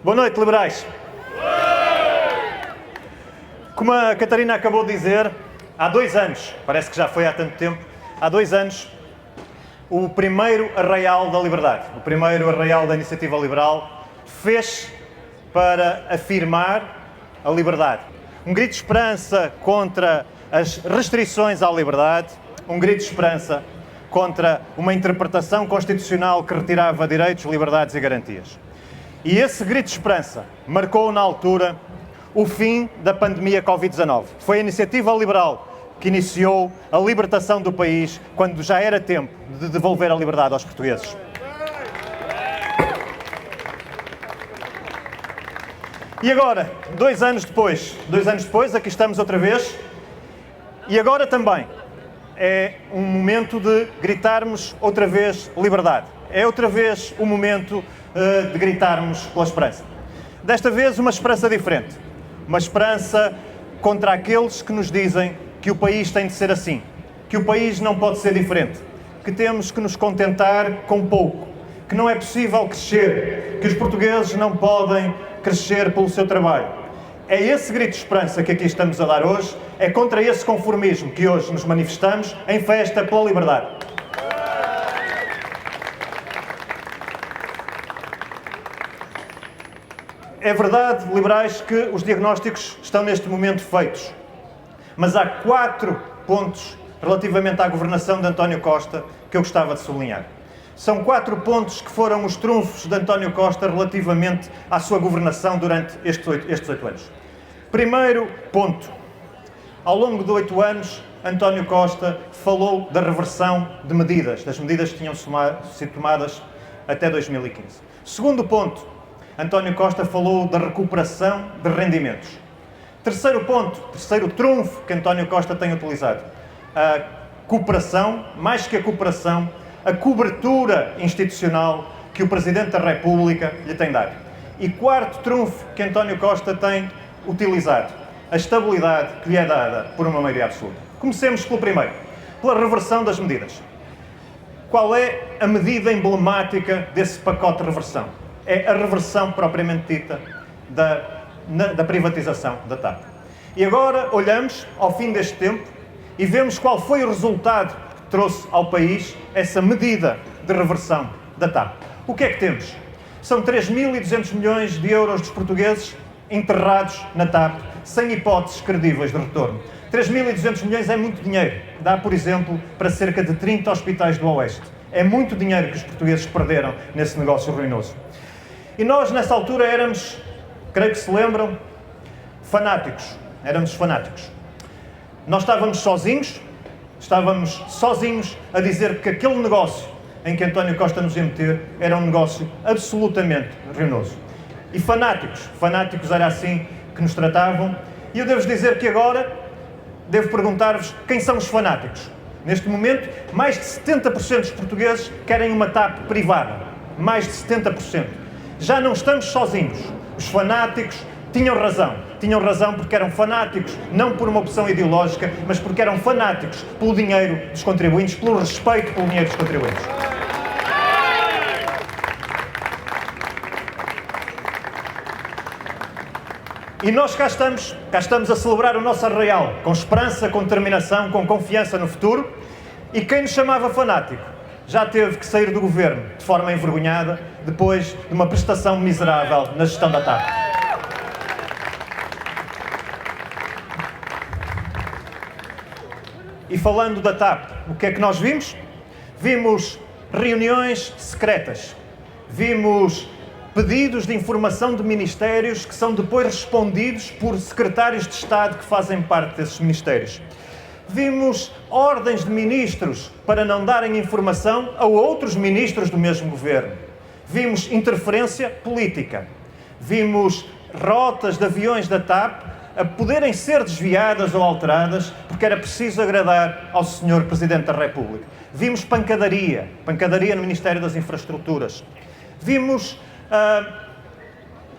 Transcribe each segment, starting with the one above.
Boa noite, liberais. Como a Catarina acabou de dizer, há 2 anos, parece que já foi há tanto tempo, há 2 anos, o primeiro arraial da liberdade, o primeiro arraial da iniciativa liberal, fez para afirmar a liberdade. Um grito de esperança contra as restrições à liberdade, um grito de esperança contra uma interpretação constitucional que retirava direitos, liberdades e garantias. E esse grito de esperança marcou, na altura, o fim da pandemia Covid-19. Foi a iniciativa liberal que iniciou a libertação do país quando já era tempo de devolver a liberdade aos portugueses. E agora, 2 anos depois, aqui estamos outra vez, e agora também é um momento de gritarmos outra vez liberdade. É outra vez o momento de gritarmos pela esperança. Desta vez uma esperança diferente. Uma esperança contra aqueles que nos dizem que o país tem de ser assim, que o país não pode ser diferente, que temos que nos contentar com pouco, que não é possível crescer, que os portugueses não podem crescer pelo seu trabalho. É esse grito de esperança que aqui estamos a dar hoje, é contra esse conformismo que hoje nos manifestamos em festa pela liberdade. É verdade, liberais, que os diagnósticos estão neste momento feitos, mas há 4 pontos relativamente à governação de António Costa que eu gostava de sublinhar. São 4 pontos que foram os trunfos de António Costa relativamente à sua governação durante estes 8 anos. Primeiro ponto. Ao longo de 8 anos, António Costa falou da reversão de medidas, das medidas que tinham sido tomadas até 2015. Segundo ponto, António Costa falou da recuperação de rendimentos. Terceiro ponto, terceiro trunfo que António Costa tem utilizado, a cooperação, mais que a cooperação, a cobertura institucional que o Presidente da República lhe tem dado. E quarto trunfo que António Costa tem utilizado, a estabilidade que lhe é dada por uma maioria absoluta. Comecemos pelo primeiro, pela reversão das medidas. Qual é a medida emblemática desse pacote de reversão? É a reversão propriamente dita da privatização da TAP. E agora olhamos ao fim deste tempo e vemos qual foi o resultado que trouxe ao país essa medida de reversão da TAP. O que é que temos? São 3.200 milhões de euros dos portugueses enterrados na TAP, sem hipóteses credíveis de retorno. 3.200 milhões é muito dinheiro. Dá, por exemplo, para cerca de 30 hospitais do Oeste. É muito dinheiro que os portugueses perderam nesse negócio ruinoso. E nós, nessa altura, éramos, creio que se lembram, fanáticos. Éramos fanáticos. Nós estávamos sozinhos a dizer que aquele negócio em que António Costa nos ia meter era um negócio absolutamente ruinoso. E fanáticos era assim que nos tratavam. E eu devo dizer que agora devo perguntar-vos quem são os fanáticos. Neste momento, mais de 70% dos portugueses querem uma TAP privada. Mais de 70%. Já não estamos sozinhos. Os fanáticos tinham razão porque eram fanáticos, não por uma opção ideológica, mas porque eram fanáticos pelo dinheiro dos contribuintes, pelo respeito pelo dinheiro dos contribuintes. E nós cá estamos a celebrar o nosso arraial, com esperança, com determinação, com confiança no futuro, e quem nos chamava fanático já teve que sair do governo de forma envergonhada, depois de uma prestação miserável na gestão da TAP. E falando da TAP, o que é que nós vimos? Vimos reuniões secretas, vimos pedidos de informação de ministérios que são depois respondidos por secretários de Estado que fazem parte desses ministérios. Vimos ordens de ministros para não darem informação a outros ministros do mesmo governo. Vimos interferência política. Vimos rotas de aviões da TAP a poderem ser desviadas ou alteradas porque era preciso agradar ao Sr. Presidente da República. Vimos pancadaria no Ministério das Infraestruturas. Vimos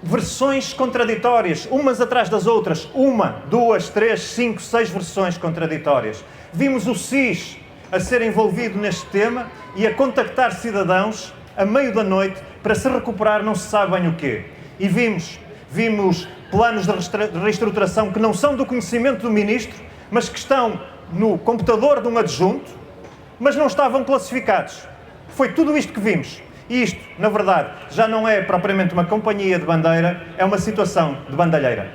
versões contraditórias, umas atrás das outras, 1, 2, 3, 5, 6 versões contraditórias. Vimos o SIS a ser envolvido neste tema e a contactar cidadãos a meio da noite para se recuperar não se sabe bem o quê. e vimos planos de reestruturação que não são do conhecimento do Ministro, mas que estão no computador de um adjunto, mas não estavam classificados. Foi tudo isto que vimos. E isto, na verdade, já não é propriamente uma companhia de bandeira, é uma situação de bandalheira.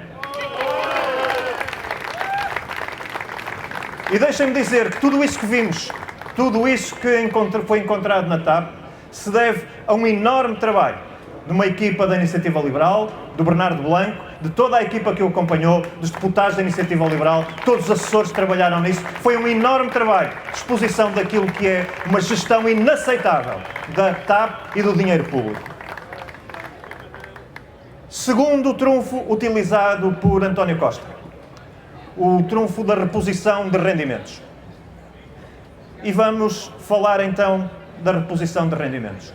E deixem-me dizer que tudo isso que vimos, tudo isso que foi encontrado na TAP, se deve a um enorme trabalho de uma equipa da Iniciativa Liberal, do Bernardo Blanco, de toda a equipa que o acompanhou, dos deputados da Iniciativa Liberal, todos os assessores que trabalharam nisso. Foi um enorme trabalho de exposição daquilo que é uma gestão inaceitável da TAP e do dinheiro público. Segundo trunfo utilizado por António Costa, o trunfo da reposição de rendimentos. E vamos falar então da reposição de rendimentos.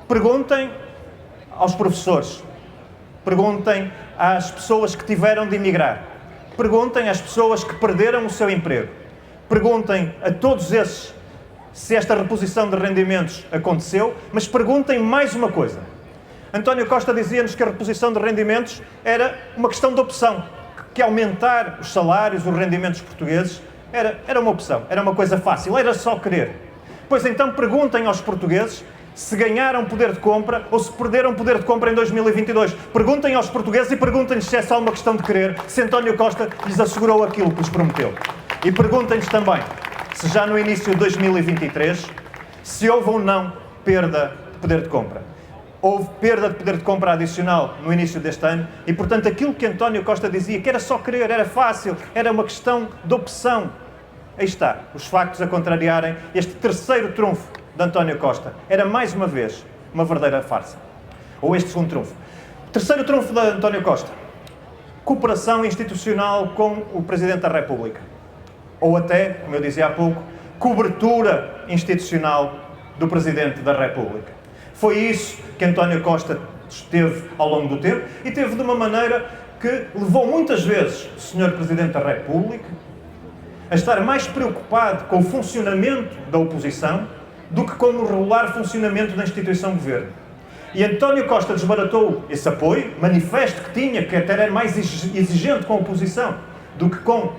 Perguntem aos professores, perguntem às pessoas que tiveram de emigrar, perguntem às pessoas que perderam o seu emprego, perguntem a todos esses se esta reposição de rendimentos aconteceu, mas perguntem mais uma coisa. António Costa dizia-nos que a reposição de rendimentos era uma questão de opção, que aumentar os salários, os rendimentos portugueses, era uma opção, era uma coisa fácil, era só querer. Pois então perguntem aos portugueses se ganharam poder de compra ou se perderam poder de compra em 2022. Perguntem aos portugueses e perguntem-lhes se é só uma questão de querer, se António Costa lhes assegurou aquilo que lhes prometeu. E perguntem-lhes também se já no início de 2023, se houve ou não perda de poder de compra. Houve perda de poder de compra adicional no início deste ano e, portanto, aquilo que António Costa dizia, que era só querer, era fácil, era uma questão de opção. Aí está, os factos a contrariarem este terceiro trunfo de António Costa. Era, mais uma vez, uma verdadeira farsa. Ou este segundo trunfo. O terceiro trunfo de António Costa. Cooperação institucional com o Presidente da República. Ou até, como eu dizia há pouco, cobertura institucional do Presidente da República. Foi isso que António Costa teve ao longo do tempo e teve de uma maneira que levou muitas vezes o Sr. Presidente da República a estar mais preocupado com o funcionamento da oposição do que com o regular funcionamento da instituição de governo. E António Costa desbaratou esse apoio, manifesto que tinha, que até era mais exigente com a oposição do que com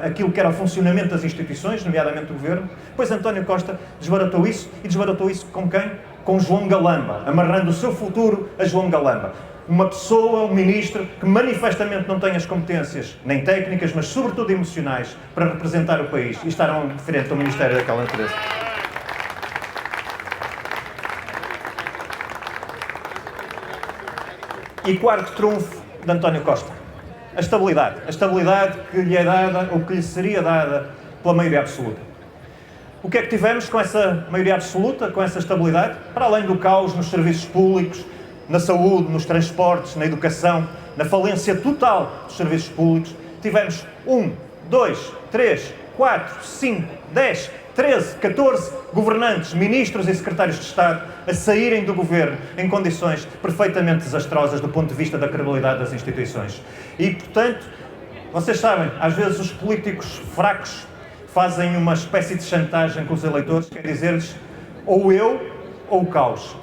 aquilo que era o funcionamento das instituições, nomeadamente do governo. Pois António Costa desbaratou isso, e desbaratou isso com quem? Com João Galamba, amarrando o seu futuro a João Galamba. Uma pessoa, um ministro, que manifestamente não tem as competências, nem técnicas, mas sobretudo emocionais, para representar o país e estar frente ao Ministério daquela natureza. E quarto trunfo de António Costa, a estabilidade. A estabilidade que lhe é dada, ou que lhe seria dada, pela maioria absoluta. O que é que tivemos com essa maioria absoluta, com essa estabilidade? Para além do caos nos serviços públicos, na saúde, nos transportes, na educação, na falência total dos serviços públicos, tivemos 1, 2, 3, 4, 5, 10, 13, 14 governantes, ministros e secretários de Estado a saírem do governo em condições perfeitamente desastrosas do ponto de vista da credibilidade das instituições. E, portanto, vocês sabem, às vezes os políticos fracos fazem uma espécie de chantagem com os eleitores, quer dizer-lhes ou eu ou o caos.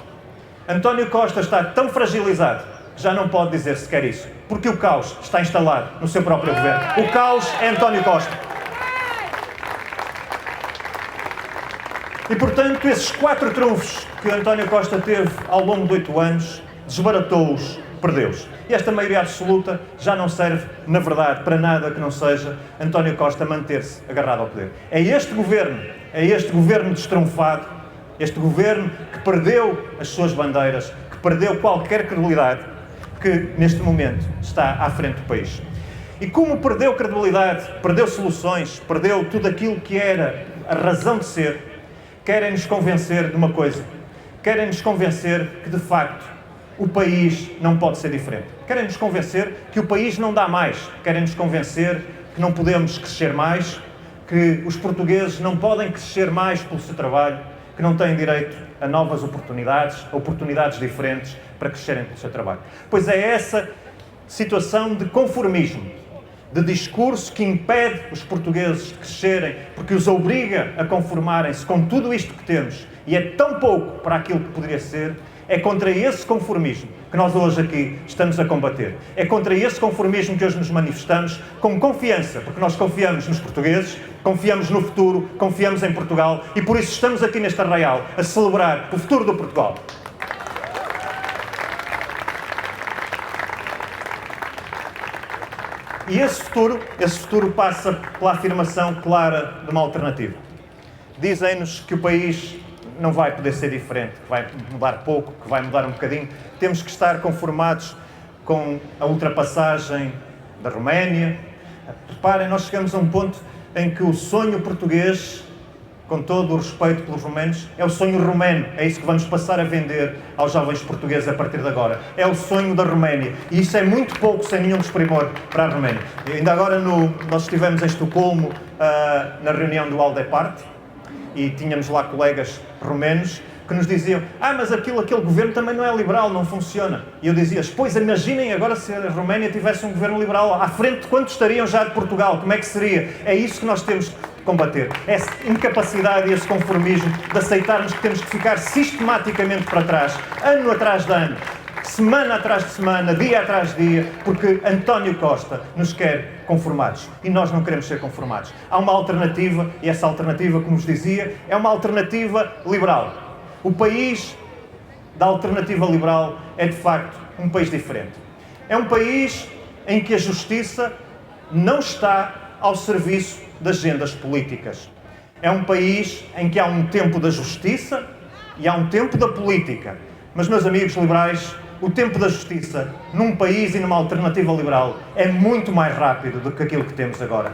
António Costa está tão fragilizado que já não pode dizer sequer isso, porque o caos está instalado no seu próprio governo. O caos é António Costa. E, portanto, esses 4 trunfos que António Costa teve ao longo de 8 anos, desbaratou-os, perdeu-os. E esta maioria absoluta já não serve, na verdade, para nada que não seja António Costa manter-se agarrado ao poder. É este governo destrunfado, este governo que perdeu as suas bandeiras, que perdeu qualquer credibilidade, que neste momento está à frente do país. E como perdeu credibilidade, perdeu soluções, perdeu tudo aquilo que era a razão de ser, querem-nos convencer de uma coisa. Querem-nos convencer que, de facto, o país não pode ser diferente. Querem-nos convencer que o país não dá mais. Querem-nos convencer que não podemos crescer mais, que os portugueses não podem crescer mais pelo seu trabalho, que não têm direito a novas oportunidades diferentes para crescerem pelo seu trabalho. Pois é essa situação de conformismo, de discurso que impede os portugueses de crescerem, porque os obriga a conformarem-se com tudo isto que temos, e é tão pouco para aquilo que poderia ser, É contra esse conformismo que nós hoje aqui estamos a combater. É contra esse conformismo que hoje nos manifestamos com confiança, porque nós confiamos nos portugueses, confiamos no futuro, confiamos em Portugal e por isso estamos aqui neste arraial a celebrar o futuro do Portugal. E esse futuro passa pela afirmação clara de uma alternativa. Dizem-nos que o país não vai poder ser diferente, que vai mudar pouco, que vai mudar um bocadinho. Temos que estar conformados com a ultrapassagem da Roménia. Reparem, nós chegamos a um ponto em que o sonho português, com todo o respeito pelos romenos, é o sonho romeno. É isso que vamos passar a vender aos jovens portugueses a partir de agora. É o sonho da Roménia. E isso é muito pouco, sem nenhum desprimor para a Roménia. E ainda agora nós estivemos em Estocolmo na reunião do Aldeparte e tínhamos lá colegas romenos que nos diziam: mas aquele governo também não é liberal, não funciona. E eu dizia: pois imaginem agora se a Roménia tivesse um governo liberal à frente de quantos estariam já de Portugal, como é que seria? É isso que nós temos que combater. Essa incapacidade e esse conformismo de aceitarmos que temos que ficar sistematicamente para trás, ano atrás de ano, semana atrás de semana, dia atrás de dia, porque António Costa nos quer conformados. E nós não queremos ser conformados. Há uma alternativa, e essa alternativa, como vos dizia, é uma alternativa liberal. O país da alternativa liberal é, de facto, um país diferente. É um país em que a justiça não está ao serviço das agendas políticas. É um país em que há um tempo da justiça e há um tempo da política. Mas, meus amigos liberais, o tempo da justiça, num país e numa alternativa liberal, é muito mais rápido do que aquilo que temos agora.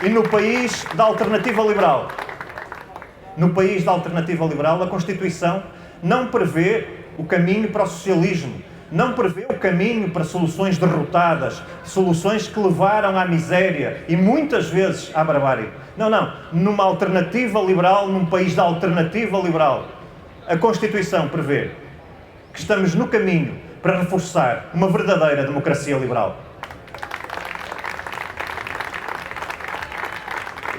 E no país da alternativa liberal, a Constituição não prevê o caminho para o socialismo, não prevê o caminho para soluções derrotadas, soluções que levaram à miséria e muitas vezes à barbárie. Não. Numa alternativa liberal, num país da alternativa liberal, a Constituição prevê que estamos no caminho para reforçar uma verdadeira democracia liberal.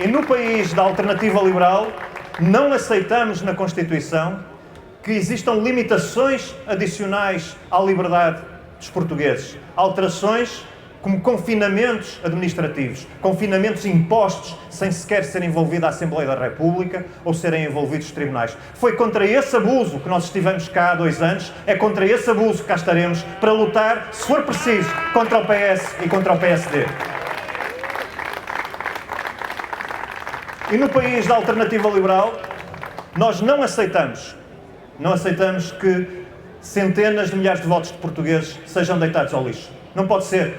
E no país da alternativa liberal, não aceitamos na Constituição que existam limitações adicionais à liberdade dos portugueses. Alterações como confinamentos administrativos, confinamentos impostos sem sequer ser envolvida a Assembleia da República ou serem envolvidos os tribunais. Foi contra esse abuso que nós estivemos cá há 2 anos, é contra esse abuso que cá estaremos para lutar, se for preciso, contra o PS e contra o PSD. E no país da alternativa liberal, nós não aceitamos que centenas de milhares de votos de portugueses sejam deitados ao lixo. Não pode ser.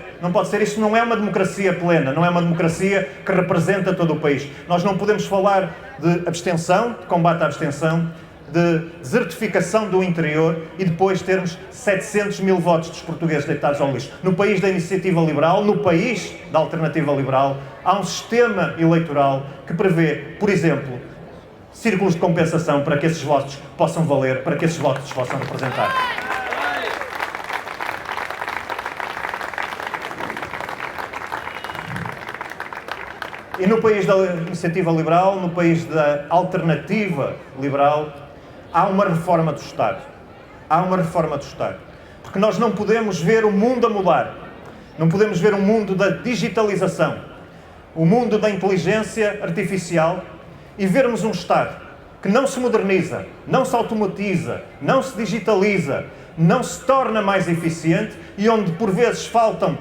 Isso não é uma democracia plena, não é uma democracia que representa todo o país. Nós não podemos falar de abstenção, de combate à abstenção, de desertificação do interior e depois termos 700 mil votos dos portugueses deitados ao lixo. No país da iniciativa liberal, no país da alternativa liberal, há um sistema eleitoral que prevê, por exemplo, círculos de compensação para que esses votos possam valer, para que esses votos possam representar. E no país da iniciativa liberal, no país da alternativa liberal, há uma reforma do Estado. Porque nós não podemos ver o mundo a mudar. Não podemos ver o mundo da digitalização, o mundo da inteligência artificial e vermos um Estado que não se moderniza, não se automatiza, não se digitaliza, não se torna mais eficiente e onde por vezes faltam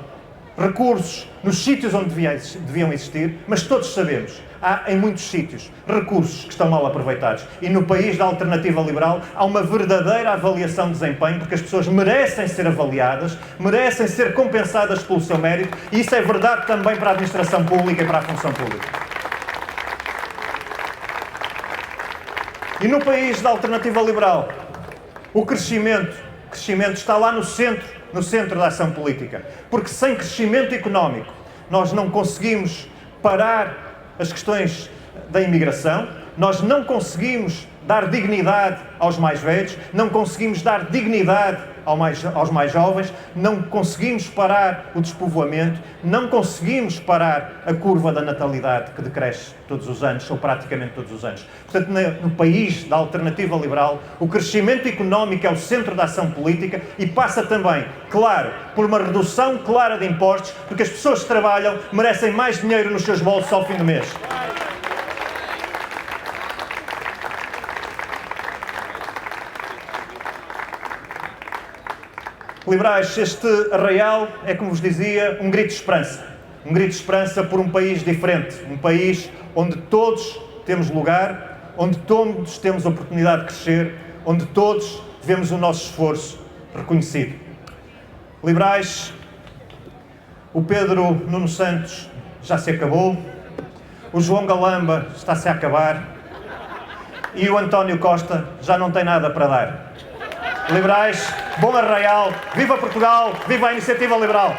recursos nos sítios onde deviam existir, mas todos sabemos, há em muitos sítios recursos que estão mal aproveitados. E no país da alternativa liberal há uma verdadeira avaliação de desempenho, porque as pessoas merecem ser avaliadas, merecem ser compensadas pelo seu mérito, e isso é verdade também para a administração pública e para a função pública. E no país da alternativa liberal, o crescimento está lá no centro da ação política. Porque sem crescimento económico, nós não conseguimos parar as questões da imigração, Nós não conseguimos dar dignidade aos mais velhos, não conseguimos dar dignidade aos mais jovens, não conseguimos parar o despovoamento, não conseguimos parar a curva da natalidade que decresce todos os anos, ou praticamente todos os anos. Portanto, no país da alternativa liberal, o crescimento económico é o centro da ação política e passa também, claro, por uma redução clara de impostos, porque as pessoas que trabalham merecem mais dinheiro nos seus bolsos ao fim do mês. Liberais, este arraial é, como vos dizia, um grito de esperança. Um grito de esperança por um país diferente. Um país onde todos temos lugar, onde todos temos a oportunidade de crescer, onde todos vemos o nosso esforço reconhecido. Liberais, o Pedro Nuno Santos já se acabou, o João Galamba está-se a acabar e o António Costa já não tem nada para dar. Liberais, bom arraial, viva Portugal, viva a Iniciativa Liberal!